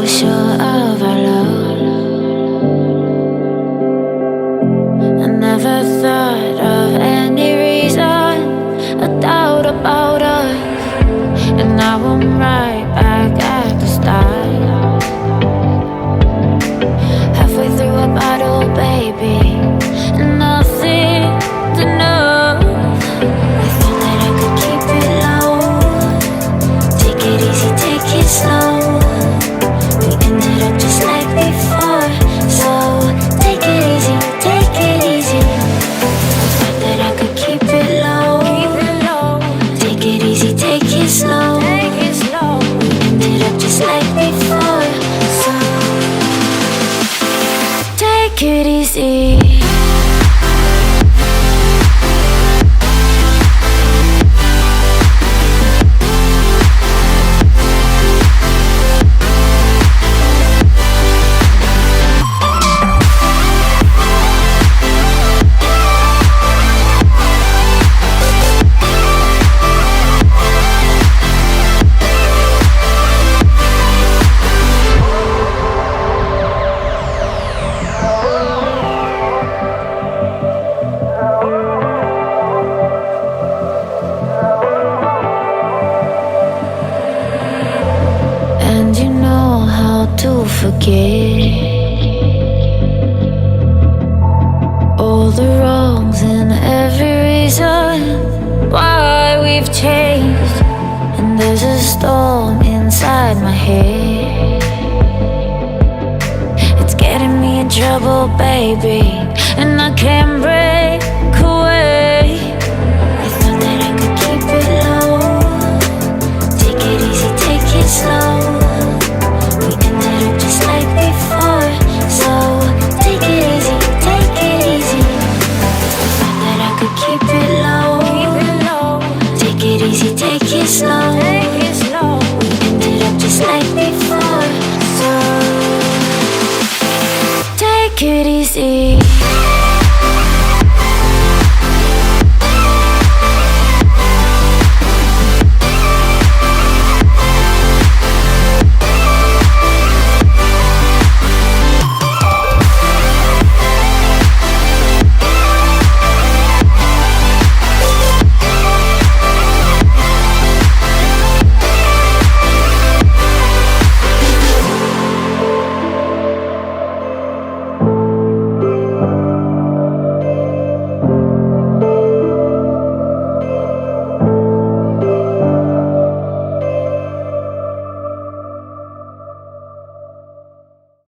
sure of our love. I never thought of any reason, a doubt about us, and now I'm right back at the start. Halfway through a bottle, baby, and nothing's enough. I thought that I could keep it low. Take it easy, take it slow. We ended up just like before, so take it easy, take it easy. I thought that I could keep it low. Take it easy, take it slow. We ended up just like before, so take it easy. And you know how to forget all the wrongs and every reason why we've changed. And there's a storm inside my head, it's getting me in trouble, baby, and I can't breathe.